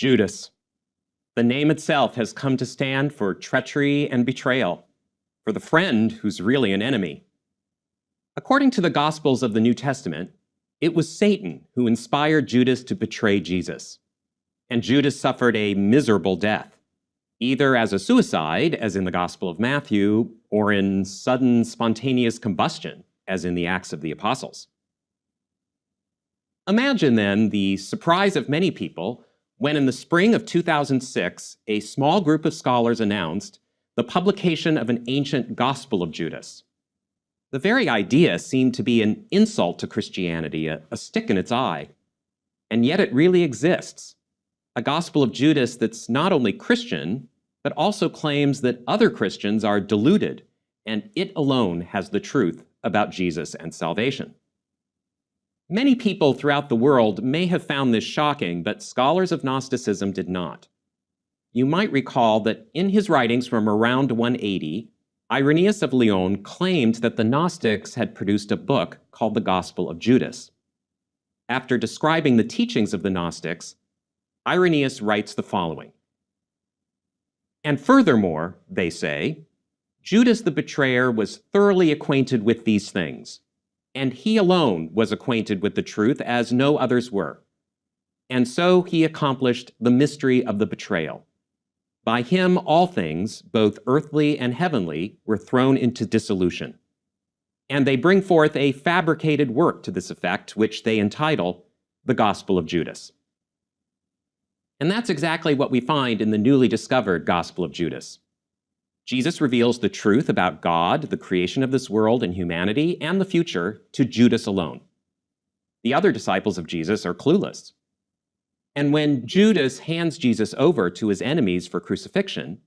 Judas. The name itself has come to stand for treachery and betrayal, for the friend who's really an enemy. According to the Gospels of the New Testament, it was Satan who inspired Judas to betray Jesus. And Judas suffered a miserable death, either as a suicide, as in the Gospel of Matthew, or in sudden spontaneous combustion, as in the Acts of the Apostles. Imagine then the surprise of many people when in the spring of 2006, a small group of scholars announced the publication of an ancient Gospel of Judas. The very idea seemed to be an insult to Christianity, a stick in its eye. And yet it really exists. A Gospel of Judas that's not only Christian, but also claims that other Christians are deluded, and it alone has the truth about Jesus and salvation. Many people throughout the world may have found this shocking, but scholars of Gnosticism did not. You might recall that in his writings from around 180, Irenaeus of Lyon claimed that the Gnostics had produced a book called the Gospel of Judas. After describing the teachings of the Gnostics, Irenaeus writes the following. And furthermore, they say, Judas the betrayer was thoroughly acquainted with these things, and he alone was acquainted with the truth as no others were. And so he accomplished the mystery of the betrayal. By him all things, both earthly and heavenly, were thrown into dissolution. And they bring forth a fabricated work to this effect, which they entitle the Gospel of Judas. And that's exactly what we find in the newly discovered Gospel of Judas. Jesus reveals the truth about God, the creation of this world and humanity, and the future to Judas alone. The other disciples of Jesus are clueless. And when Judas hands Jesus over to his enemies for crucifixion,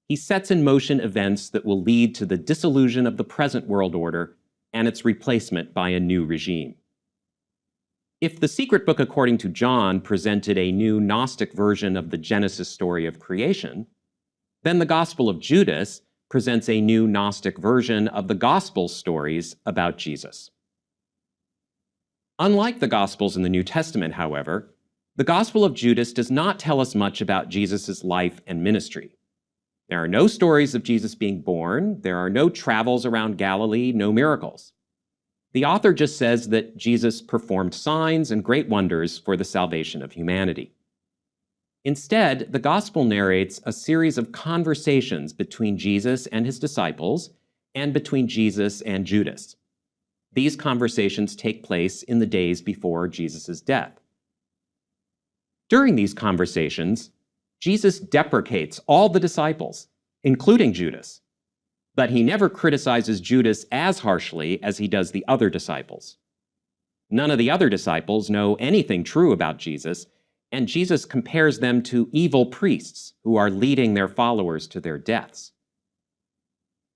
he sets in motion events that will lead to the dissolution of the present world order and its replacement by a new regime. If the secret book according to John presented a new Gnostic version of the Genesis story of creation, then the Gospel of Judas presents a new Gnostic version of the Gospel stories about Jesus. Unlike the Gospels in the New Testament, however, the Gospel of Judas does not tell us much about Jesus' life and ministry. There are no stories of Jesus being born, there are no travels around Galilee, no miracles. The author just says that Jesus performed signs and great wonders for the salvation of humanity. Instead, the Gospel narrates a series of conversations between Jesus and his disciples and between Jesus and Judas. These conversations take place in the days before Jesus' death. During these conversations, Jesus deprecates all the disciples, including Judas, but he never criticizes Judas as harshly as he does the other disciples. None of the other disciples know anything true about Jesus, and Jesus compares them to evil priests who are leading their followers to their deaths.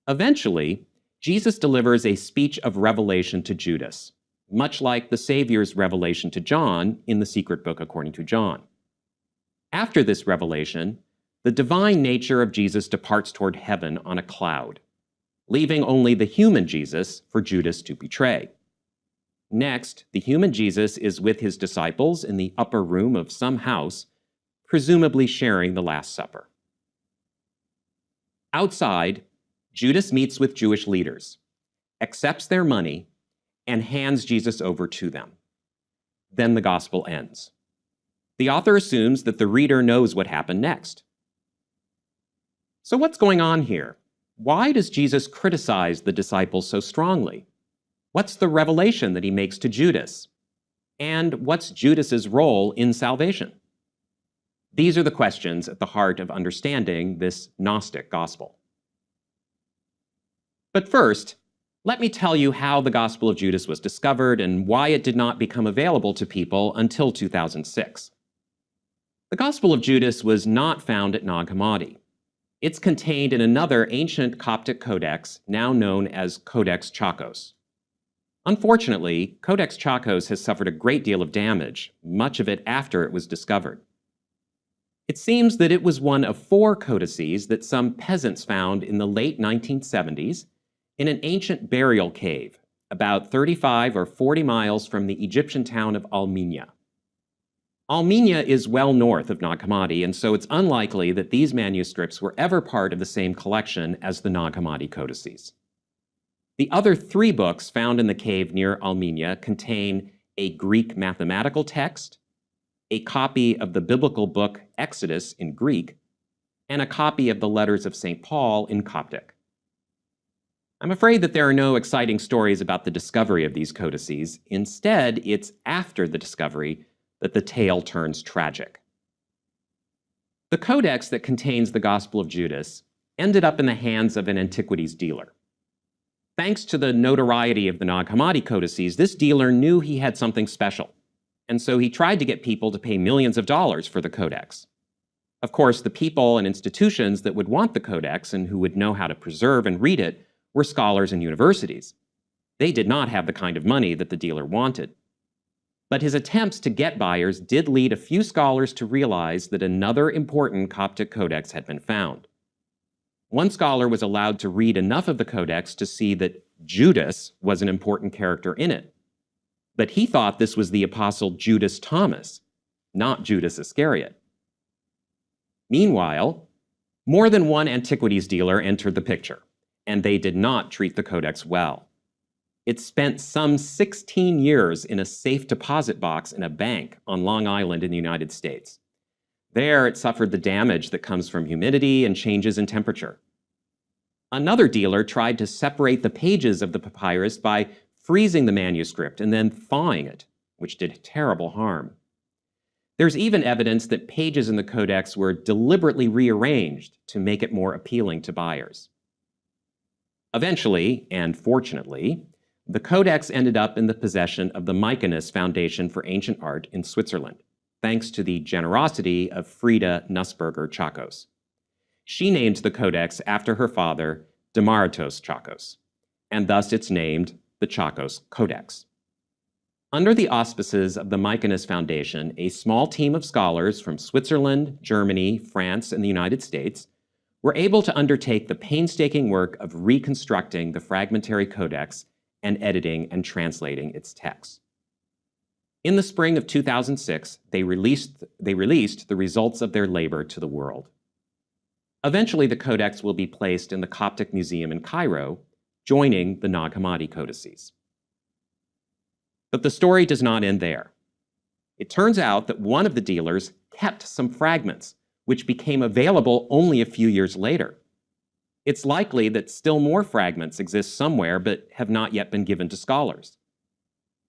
Eventually, Jesus delivers a speech of revelation to Judas, much like the Savior's revelation to John in the secret book according to John. After this revelation, the divine nature of Jesus departs toward heaven on a cloud, leaving only the human Jesus for Judas to betray. Next, the human Jesus is with his disciples in the upper room of some house, presumably sharing the Last Supper. Outside, Judas meets with Jewish leaders, accepts their money, and hands Jesus over to them. Then the gospel ends. The author assumes that the reader knows what happened next. So what's going on here? Why does Jesus criticize the disciples so strongly? What's the revelation that he makes to Judas? And what's Judas's role in salvation? These are the questions at the heart of understanding this Gnostic gospel. But first, let me tell you how the Gospel of Judas was discovered and why it did not become available to people until 2006. The Gospel of Judas was not found at Nag Hammadi. It's contained in another ancient Coptic codex, now known as Codex Chakos. Unfortunately, Codex Chakos has suffered a great deal of damage, much of it after it was discovered. It seems that it was one of 4 codices that some peasants found in the late 1970s in an ancient burial cave about 35 or 40 miles from the Egyptian town of Alminia. Alminia is well north of Nag Hammadi, and so it's unlikely that these manuscripts were ever part of the same collection as the Nag Hammadi codices. The other 3 books found in the cave near Alminia contain a Greek mathematical text, a copy of the biblical book Exodus in Greek, and a copy of the letters of St. Paul in Coptic. I'm afraid that there are no exciting stories about the discovery of these codices. Instead, it's after the discovery that the tale turns tragic. The codex that contains the Gospel of Judas ended up in the hands of an antiquities dealer. Thanks to the notoriety of the Nag Hammadi codices, this dealer knew he had something special, and so he tried to get people to pay millions of dollars for the codex. Of course, the people and institutions that would want the codex and who would know how to preserve and read it were scholars and universities. They did not have the kind of money that the dealer wanted. But his attempts to get buyers did lead a few scholars to realize that another important Coptic codex had been found. One scholar was allowed to read enough of the codex to see that Judas was an important character in it. But he thought this was the apostle Judas Thomas, not Judas Iscariot. Meanwhile, more than one antiquities dealer entered the picture, and they did not treat the codex well. It spent some 16 years in a safe deposit box in a bank on Long Island in the United States. There, it suffered the damage that comes from humidity and changes in temperature. Another dealer tried to separate the pages of the papyrus by freezing the manuscript and then thawing it, which did terrible harm. There's even evidence that pages in the codex were deliberately rearranged to make it more appealing to buyers. Eventually, and fortunately, the codex ended up in the possession of the Mykonos Foundation for Ancient Art in Switzerland, thanks to the generosity of Frida Nussberger Chakos. She named the codex after her father, Demaratos Chakos, and thus it's named the Chakos Codex. Under the auspices of the Mykonos Foundation, a small team of scholars from Switzerland, Germany, France, and the United States were able to undertake the painstaking work of reconstructing the fragmentary codex and editing and translating its text. In the spring of 2006, they released the results of their labor to the world. Eventually, the codex will be placed in the Coptic Museum in Cairo, joining the Nag Hammadi codices. But the story does not end there. It turns out that one of the dealers kept some fragments, which became available only a few years later. It's likely that still more fragments exist somewhere but have not yet been given to scholars.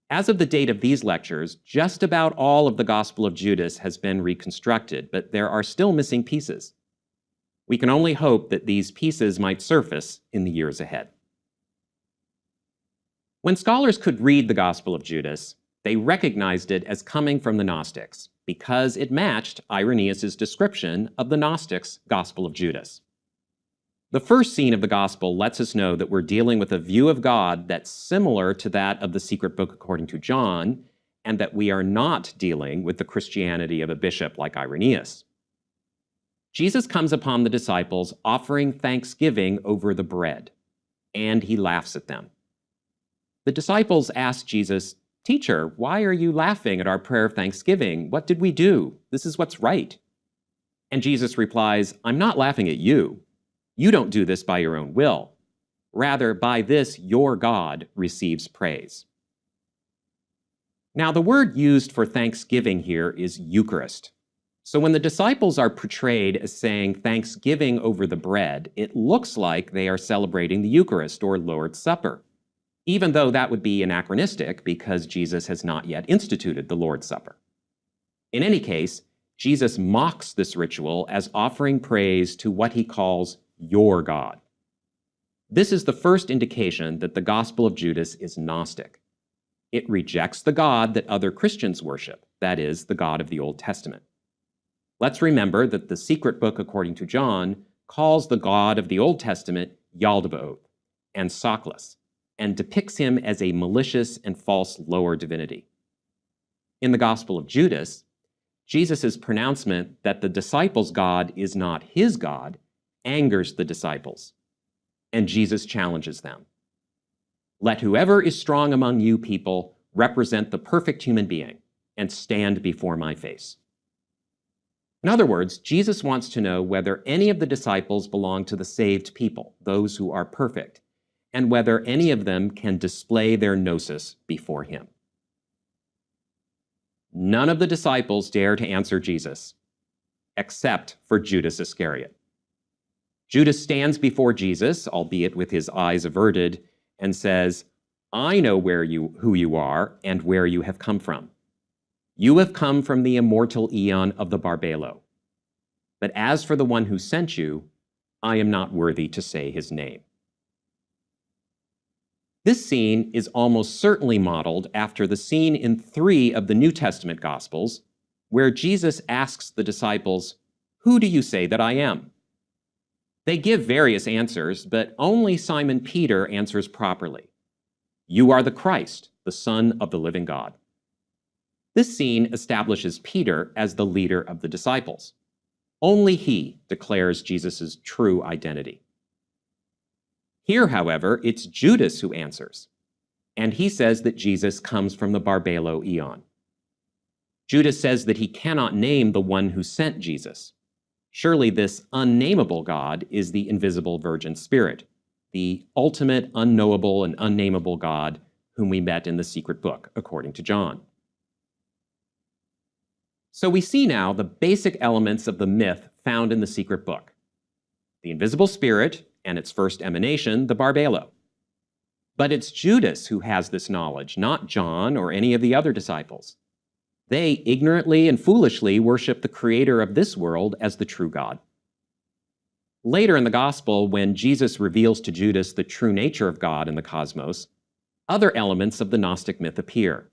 As of the date of these lectures, just about all of the Gospel of Judas has been reconstructed, but there are still missing pieces. We can only hope that these pieces might surface in the years ahead. When scholars could read the Gospel of Judas, they recognized it as coming from the Gnostics because it matched Irenaeus' description of the Gnostics' Gospel of Judas. The first scene of the Gospel lets us know that we're dealing with a view of God that's similar to that of the secret book according to John, and that we are not dealing with the Christianity of a bishop like Irenaeus. Jesus comes upon the disciples offering thanksgiving over the bread, and he laughs at them. The disciples ask Jesus, "Teacher, why are you laughing at our prayer of thanksgiving? What did we do? This is what's right." And Jesus replies, "I'm not laughing at you. You don't do this by your own will. Rather, by this your God receives praise." Now, the word used for thanksgiving here is Eucharist. So when the disciples are portrayed as saying thanksgiving over the bread, it looks like they are celebrating the Eucharist or Lord's Supper, even though that would be anachronistic because Jesus has not yet instituted the Lord's Supper. In any case, Jesus mocks this ritual as offering praise to what he calls your God. This is the first indication that the Gospel of Judas is Gnostic. It rejects the God that other Christians worship, that is, the God of the Old Testament. Let's remember that the secret book according to John calls the God of the Old Testament Yaldabaoth and Saklas, and depicts him as a malicious and false lower divinity. In the Gospel of Judas, Jesus' pronouncement that the disciples' God is not his God angers the disciples, and Jesus challenges them. Let whoever is strong among you people represent the perfect human being and stand before my face. In other words, Jesus wants to know whether any of the disciples belong to the saved people, those who are perfect, and whether any of them can display their gnosis before him. None of the disciples dare to answer Jesus, except for Judas Iscariot. Judas stands before Jesus, albeit with his eyes averted, and says, I know who you are and where you have come from. You have come from the immortal eon of the Barbelo. But as for the one who sent you, I am not worthy to say his name. This scene is almost certainly modeled after the scene in 3 of the New Testament Gospels, where Jesus asks the disciples, Who do you say that I am? They give various answers, but only Simon Peter answers properly. You are the Christ, the Son of the living God. This scene establishes Peter as the leader of the disciples. Only he declares Jesus' true identity. Here, however, it's Judas who answers, and he says that Jesus comes from the Barbelo eon. Judas says that he cannot name the one who sent Jesus. Surely this unnameable God is the invisible Virgin Spirit, the ultimate unknowable and unnameable God whom we met in the secret book, according to John. So we see now the basic elements of the myth found in the secret book. The invisible spirit and its first emanation, the Barbelo. But it's Judas who has this knowledge, not John or any of the other disciples. They ignorantly and foolishly worship the creator of this world as the true God. Later in the gospel, when Jesus reveals to Judas the true nature of God and the cosmos, other elements of the Gnostic myth appear,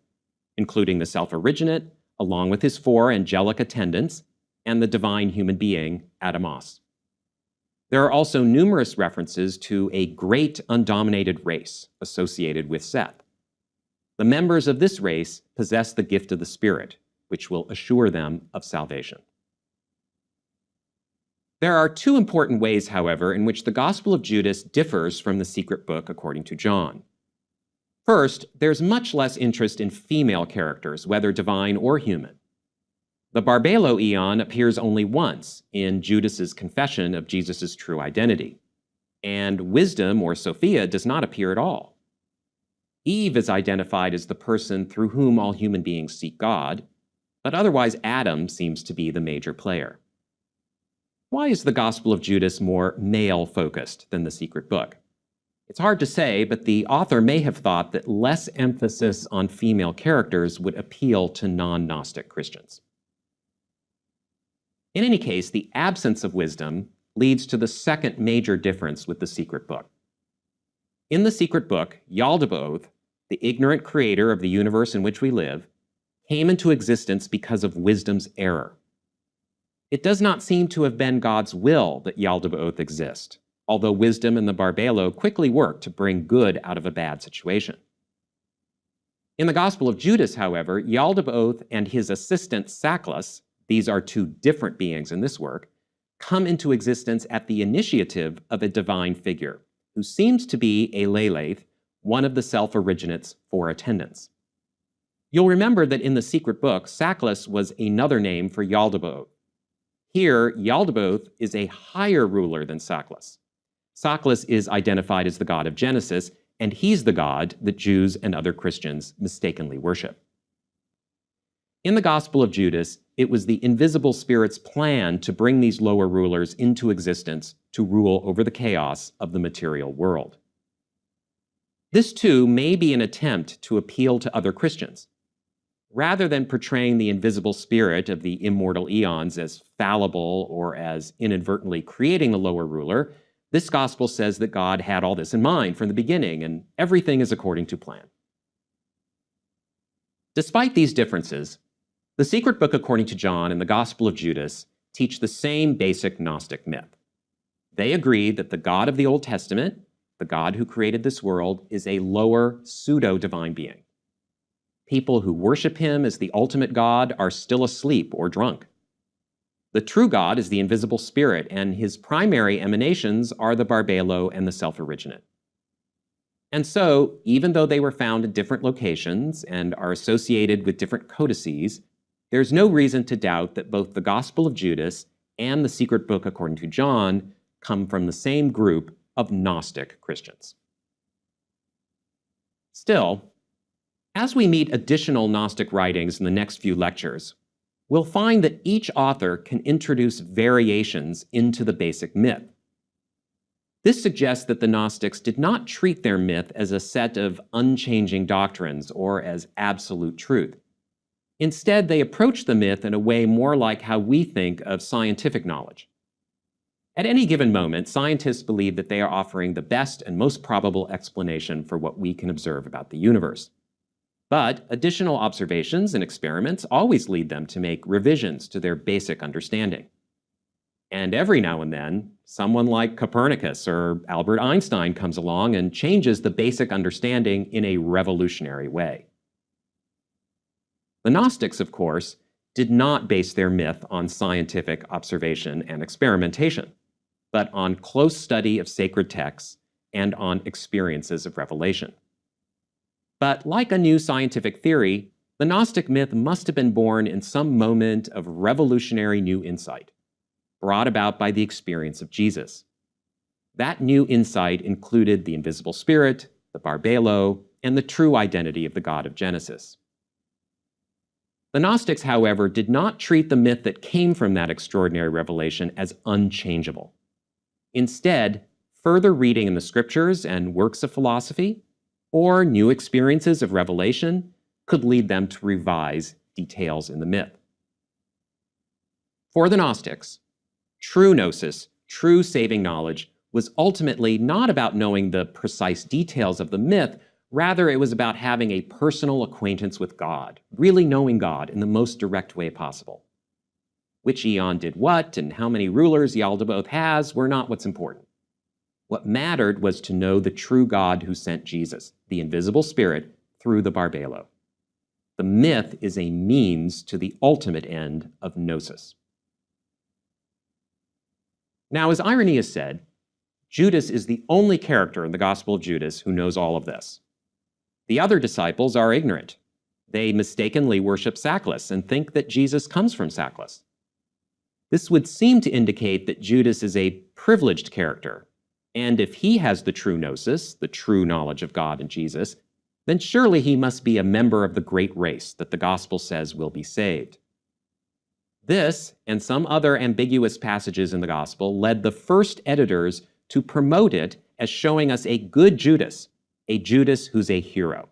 including the self-originate, along with his 4 angelic attendants, and the divine human being, Adamos. There are also numerous references to a great undominated race associated with Seth. The members of this race possess the gift of the Spirit, which will assure them of salvation. There are 2 important ways, however, in which the Gospel of Judas differs from the secret book according to John. First, there's much less interest in female characters, whether divine or human. The Barbelo eon appears only once in Judas's confession of Jesus' true identity, and wisdom or Sophia does not appear at all. Eve is identified as the person through whom all human beings seek God, but otherwise Adam seems to be the major player. Why is the Gospel of Judas more male-focused than the secret book? It's hard to say, but the author may have thought that less emphasis on female characters would appeal to non-Gnostic Christians. In any case, the absence of wisdom leads to the second major difference with the secret book. In the secret book, Yaldabaoth, the ignorant creator of the universe in which we live, came into existence because of wisdom's error. It does not seem to have been God's will that Yaldabaoth exist, although wisdom and the Barbelo quickly worked to bring good out of a bad situation. In the Gospel of Judas, however, Yaldabaoth and his assistant Saklas, these are 2 different beings in this work, come into existence at the initiative of a divine figure, who seems to be a Lelaith, one of the self-originate's 4 attendants. You'll remember that in the secret book, Saklas was another name for Yaldabaoth. Here, Yaldabaoth is a higher ruler than Saklas. Saklas is identified as the god of Genesis, and he's the god that Jews and other Christians mistakenly worship. In the Gospel of Judas, it was the invisible spirit's plan to bring these lower rulers into existence to rule over the chaos of the material world. This, too, may be an attempt to appeal to other Christians. Rather than portraying the invisible spirit of the immortal eons as fallible or as inadvertently creating the lower ruler, this gospel says that God had all this in mind from the beginning, and everything is according to plan. Despite these differences, the secret book according to John and the Gospel of Judas teach the same basic Gnostic myth. They agree that the God of the Old Testament, the God who created this world, is a lower pseudo-divine being. People who worship him as the ultimate God are still asleep or drunk. The true God is the invisible spirit, and his primary emanations are the Barbelo and the self-originate. And so, even though they were found in different locations and are associated with different codices, there's no reason to doubt that both the Gospel of Judas and the secret book according to John come from the same group of Gnostic Christians. Still, as we meet additional Gnostic writings in the next few lectures, we'll find that each author can introduce variations into the basic myth. This suggests that the Gnostics did not treat their myth as a set of unchanging doctrines or as absolute truth. Instead, they approached the myth in a way more like how we think of scientific knowledge. At any given moment, scientists believe that they are offering the best and most probable explanation for what we can observe about the universe. But additional observations and experiments always lead them to make revisions to their basic understanding. And every now and then, someone like Copernicus or Albert Einstein comes along and changes the basic understanding in a revolutionary way. The Gnostics, of course, did not base their myth on scientific observation and experimentation, but on close study of sacred texts and on experiences of revelation. But like a new scientific theory, the Gnostic myth must have been born in some moment of revolutionary new insight, brought about by the experience of Jesus. That new insight included the invisible spirit, the Barbelo, and the true identity of the God of Genesis. The Gnostics, however, did not treat the myth that came from that extraordinary revelation as unchangeable. Instead, further reading in the scriptures and works of philosophy, or new experiences of revelation, could lead them to revise details in the myth. For the Gnostics, true gnosis, true saving knowledge, was ultimately not about knowing the precise details of the myth. Rather, it was about having a personal acquaintance with God, really knowing God in the most direct way possible. Which eon did what and how many rulers Yaldabaoth has were not what's important. What mattered was to know the true God who sent Jesus, the invisible spirit, through the Barbelo. The myth is a means to the ultimate end of gnosis. Now, as Irenaeus said, Judas is the only character in the Gospel of Judas who knows all of this. The other disciples are ignorant. They mistakenly worship Sackless and think that Jesus comes from Sackless. This would seem to indicate that Judas is a privileged character, and if he has the true gnosis, the true knowledge of God and Jesus, then surely he must be a member of the great race that the Gospel says will be saved. This, and some other ambiguous passages in the Gospel, led the first editors to promote it as showing us a good Judas, a Judas who's a hero.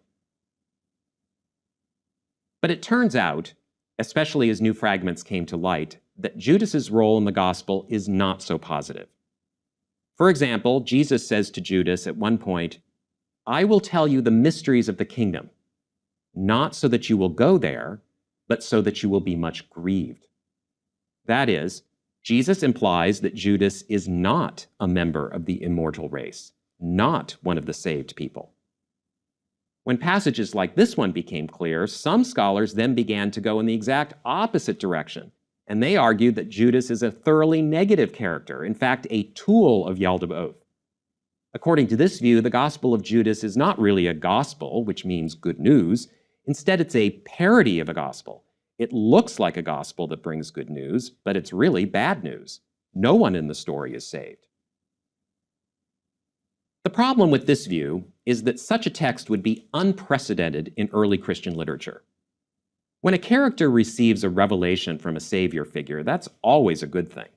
But it turns out, especially as new fragments came to light, that Judas's role in the Gospel is not so positive. For example, Jesus says to Judas at one point, "I will tell you the mysteries of the kingdom, not so that you will go there, but so that you will be much grieved." That is, Jesus implies that Judas is not a member of the immortal race, not one of the saved people. When passages like this one became clear, some scholars then began to go in the exact opposite direction, and they argued that Judas is a thoroughly negative character, in fact, a tool of Yaldabaoth. According to this view, the Gospel of Judas is not really a gospel, which means good news. Instead, it's a parody of a gospel. It looks like a gospel that brings good news, but it's really bad news. No one in the story is saved. The problem with this view is that such a text would be unprecedented in early Christian literature. When a character receives a revelation from a savior figure, that's always a good thing.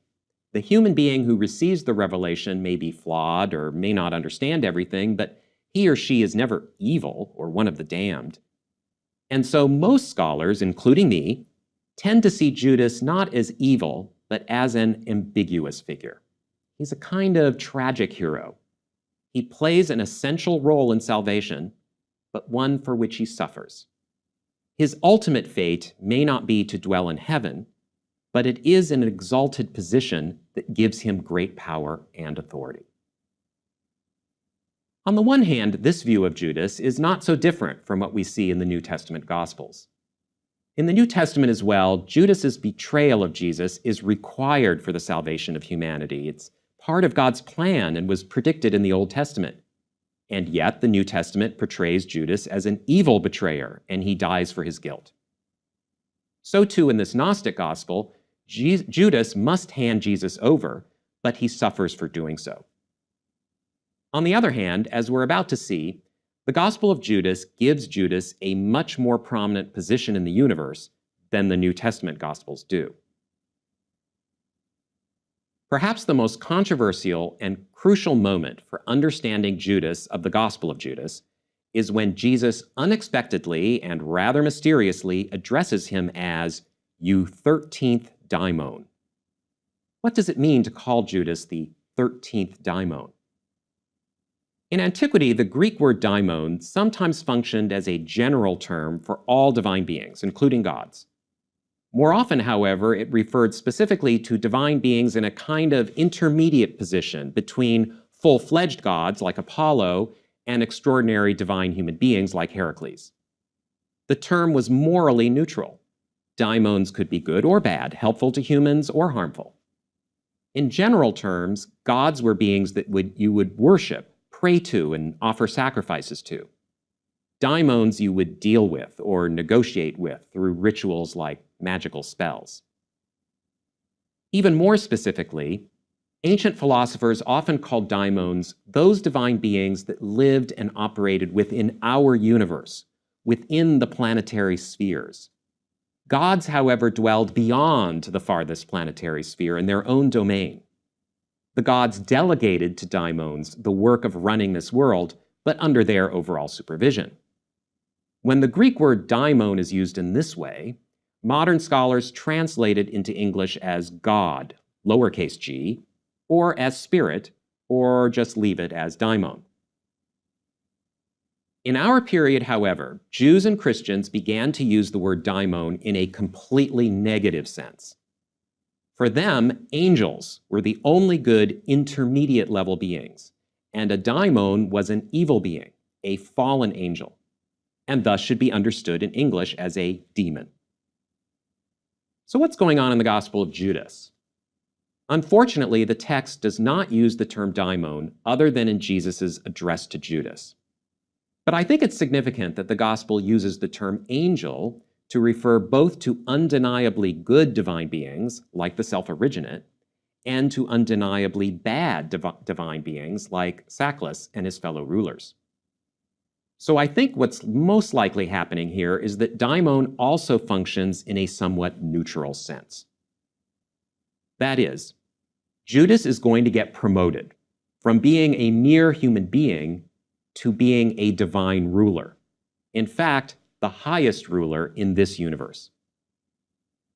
The human being who receives the revelation may be flawed or may not understand everything, but he or she is never evil or one of the damned. And so most scholars, including me, tend to see Judas not as evil, but as an ambiguous figure. He's a kind of tragic hero. He plays an essential role in salvation, but one for which he suffers. His ultimate fate may not be to dwell in heaven, but it is an exalted position that gives him great power and authority. On the one hand, this view of Judas is not so different from what we see in the New Testament Gospels. In the New Testament as well, Judas's betrayal of Jesus is required for the salvation of humanity. It's part of God's plan and was predicted in the Old Testament. And yet, the New Testament portrays Judas as an evil betrayer, and he dies for his guilt. So too in this Gnostic gospel, Judas must hand Jesus over, but he suffers for doing so. On the other hand, as we're about to see, the Gospel of Judas gives Judas a much more prominent position in the universe than the New Testament Gospels do. Perhaps the most controversial and crucial moment for understanding Judas of the Gospel of Judas is when Jesus unexpectedly and rather mysteriously addresses him as, "You 13th daimon." What does it mean to call Judas the 13th daimon? In antiquity, the Greek word daimon sometimes functioned as a general term for all divine beings, including gods. More often, however, it referred specifically to divine beings in a kind of intermediate position between full-fledged gods like Apollo and extraordinary divine human beings like Heracles. The term was morally neutral. Daimons could be good or bad, helpful to humans or harmful. In general terms, gods were beings that you would worship, pray to, and offer sacrifices to. Daimons you would deal with or negotiate with through rituals like magical spells. Even more specifically, ancient philosophers often called daimons those divine beings that lived and operated within our universe, within the planetary spheres. Gods, however, dwelled beyond the farthest planetary sphere in their own domain. The gods delegated to daimons the work of running this world, but under their overall supervision. When the Greek word daimon is used in this way, modern scholars translate it into English as God, lowercase g, or as spirit, or just leave it as daimon. In our period, however, Jews and Christians began to use the word daimon in a completely negative sense. For them, angels were the only good intermediate level beings, and a daimon was an evil being, a fallen angel, and thus should be understood in English as a demon. So what's going on in the Gospel of Judas? Unfortunately, the text does not use the term daimon other than in Jesus' address to Judas. But I think it's significant that the Gospel uses the term angel to refer both to undeniably good divine beings, like the self-originate, and to undeniably bad divine beings, like Sacklus and his fellow rulers. So I think what's most likely happening here is that daimon also functions in a somewhat neutral sense. That is, Judas is going to get promoted from being a mere human being to being a divine ruler. In fact, the highest ruler in this universe.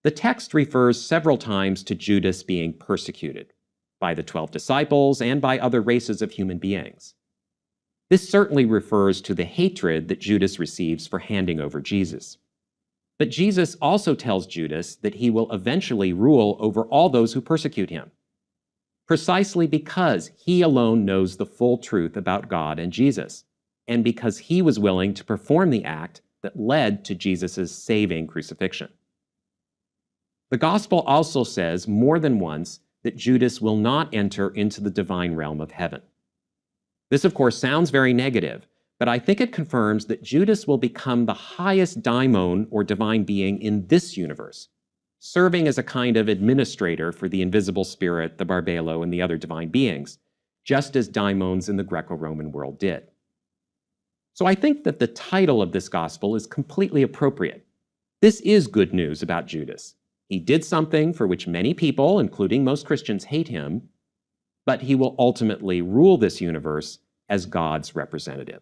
The text refers several times to Judas being persecuted by the 12 disciples and by other races of human beings. This certainly refers to the hatred that Judas receives for handing over Jesus. But Jesus also tells Judas that he will eventually rule over all those who persecute him, precisely because he alone knows the full truth about God and Jesus, and because he was willing to perform the act that led to Jesus' saving crucifixion. The Gospel also says more than once that Judas will not enter into the divine realm of heaven. This, of course, sounds very negative, but I think it confirms that Judas will become the highest daimon or divine being in this universe, serving as a kind of administrator for the invisible spirit, the barbelo, and the other divine beings, just as daimons in the Greco-Roman world did. So I think that the title of this gospel is completely appropriate. This is good news about Judas. He did something for which many people, including most Christians, hate him, but he will ultimately rule this universe as God's representative.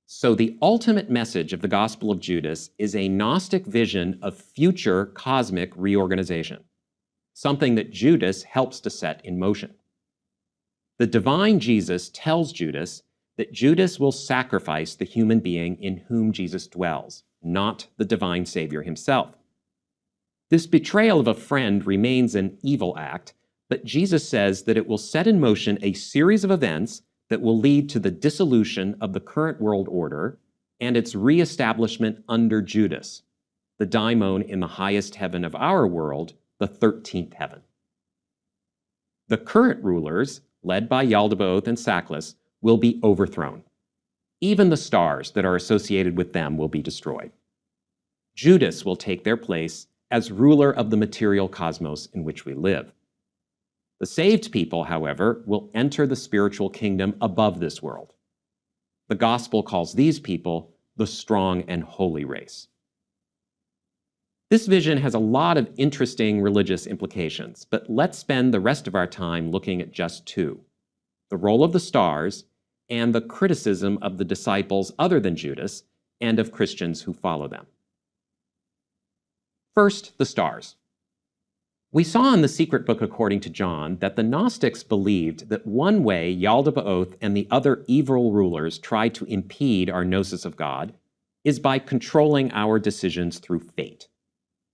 So the ultimate message of the Gospel of Judas is a Gnostic vision of future cosmic reorganization, something that Judas helps to set in motion. The divine Jesus tells Judas that Judas will sacrifice the human being in whom Jesus dwells, not the divine Savior himself. This betrayal of a friend remains an evil act, but Jesus says that it will set in motion a series of events that will lead to the dissolution of the current world order and its reestablishment under Judas, the daimon in the highest heaven of our world, the 13th heaven. The current rulers, led by Yaldabaoth and Saklas, will be overthrown. Even the stars that are associated with them will be destroyed. Judas will take their place as ruler of the material cosmos in which we live. The saved people, however, will enter the spiritual kingdom above this world. The gospel calls these people the strong and holy race. This vision has a lot of interesting religious implications, but let's spend the rest of our time looking at just two: the role of the stars and the criticism of the disciples other than Judas and of Christians who follow them. First, the stars. We saw in the secret book according to John that the Gnostics believed that one way Yaldabaoth and the other evil rulers tried to impede our gnosis of God is by controlling our decisions through fate.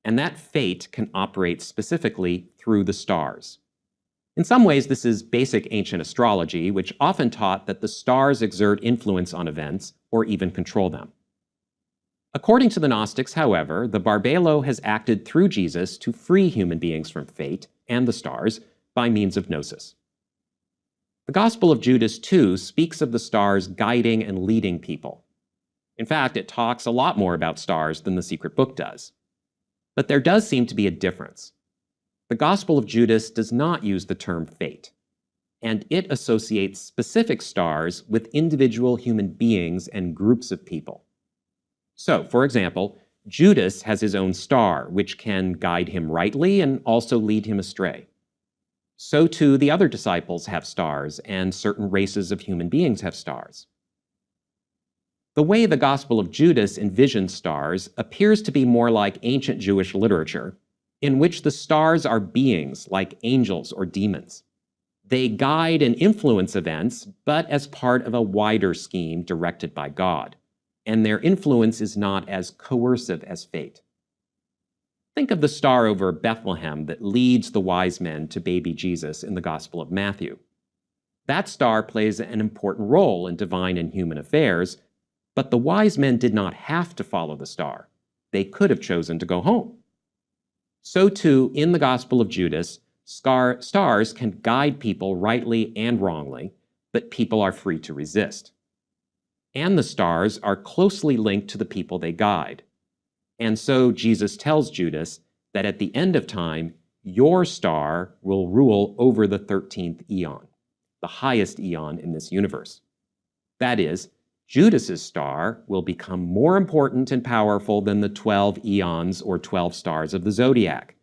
And that fate can operate specifically through the stars. In some ways, this is basic ancient astrology, which often taught that the stars exert influence on events or even control them. According to the Gnostics, however, the Barbelo has acted through Jesus to free human beings from fate and the stars by means of gnosis. The Gospel of Judas, too, speaks of the stars guiding and leading people. In fact, it talks a lot more about stars than the secret book does. But there does seem to be a difference. The Gospel of Judas does not use the term fate, and it associates specific stars with individual human beings and groups of people. So, for example, Judas has his own star, which can guide him rightly and also lead him astray. So too, the other disciples have stars, and certain races of human beings have stars. The way the Gospel of Judas envisions stars appears to be more like ancient Jewish literature, in which the stars are beings like angels or demons. They guide and influence events, but as part of a wider scheme directed by God, and their influence is not as coercive as fate. Think of the star over Bethlehem that leads the wise men to baby Jesus in the Gospel of Matthew. That star plays an important role in divine and human affairs, but the wise men did not have to follow the star. They could have chosen to go home. So too, in the Gospel of Judas, stars can guide people rightly and wrongly, but people are free to resist. And the stars are closely linked to the people they guide. And so Jesus tells Judas that at the end of time, your star will rule over the 13th eon, the highest eon in this universe. That is, Judas's star will become more important and powerful than the 12 eons or 12 stars of the zodiac,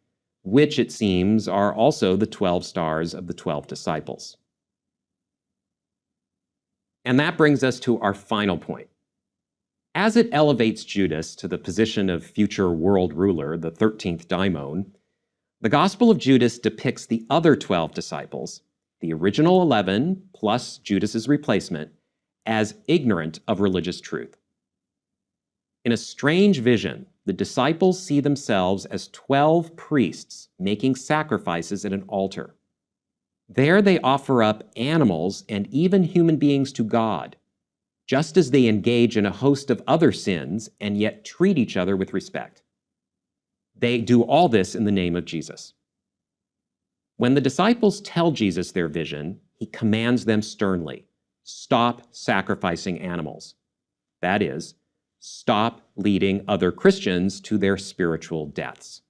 which it seems are also the 12 stars of the 12 disciples. And that brings us to our final point. As it elevates Judas to the position of future world ruler, the 13th daimon, the Gospel of Judas depicts the other 12 disciples, the original 11 plus Judas's replacement, as ignorant of religious truth. In a strange vision, the disciples see themselves as 12 priests making sacrifices at an altar. There they offer up animals and even human beings to God, just as they engage in a host of other sins and yet treat each other with respect. They do all this in the name of Jesus. When the disciples tell Jesus their vision, he commands them sternly, stop sacrificing animals. That is, stop leading other Christians to their spiritual deaths.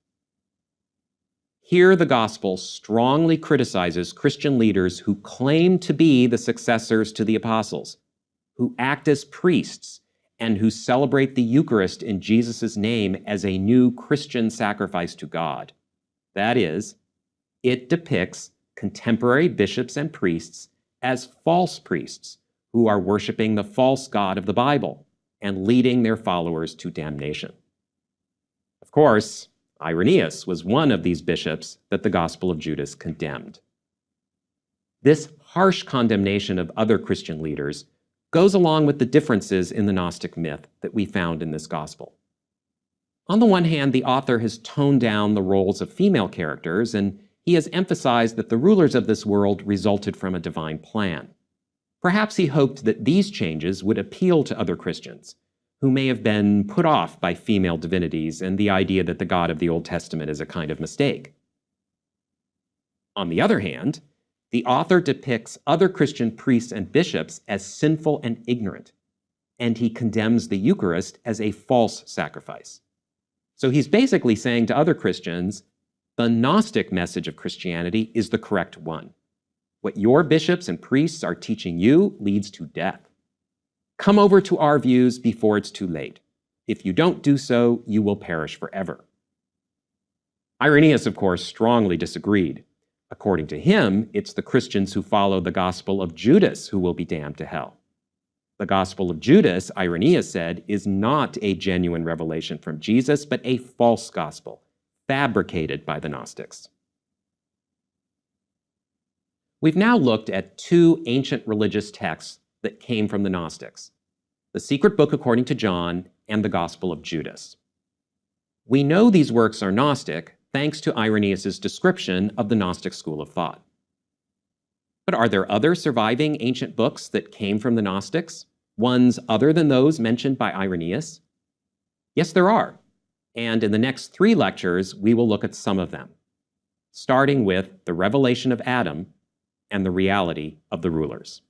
Here, the gospel strongly criticizes Christian leaders who claim to be the successors to the apostles, who act as priests, and who celebrate the Eucharist in Jesus' name as a new Christian sacrifice to God. That is, it depicts contemporary bishops and priests as false priests who are worshiping the false God of the Bible and leading their followers to damnation. Of course, Irenaeus was one of these bishops that the Gospel of Judas condemned. This harsh condemnation of other Christian leaders goes along with the differences in the Gnostic myth that we found in this Gospel. On the one hand, the author has toned down the roles of female characters, and he has emphasized that the rulers of this world resulted from a divine plan. Perhaps he hoped that these changes would appeal to other Christians, who may have been put off by female divinities and the idea that the God of the Old Testament is a kind of mistake. On the other hand, the author depicts other Christian priests and bishops as sinful and ignorant, and he condemns the Eucharist as a false sacrifice. So he's basically saying to other Christians, the Gnostic message of Christianity is the correct one. What your bishops and priests are teaching you leads to death. Come over to our views before it's too late. If you don't do so, you will perish forever. Irenaeus, of course, strongly disagreed. According to him, it's the Christians who follow the gospel of Judas who will be damned to hell. The gospel of Judas, Irenaeus said, is not a genuine revelation from Jesus, but a false gospel, fabricated by the Gnostics. We've now looked at two ancient religious texts that came from the Gnostics, the Secret Book according to John and the Gospel of Judas. We know these works are Gnostic thanks to Irenaeus' description of the Gnostic school of thought. But are there other surviving ancient books that came from the Gnostics, ones other than those mentioned by Irenaeus? Yes, there are, and in the next 3 lectures, we will look at some of them, starting with the revelation of Adam and the reality of the rulers.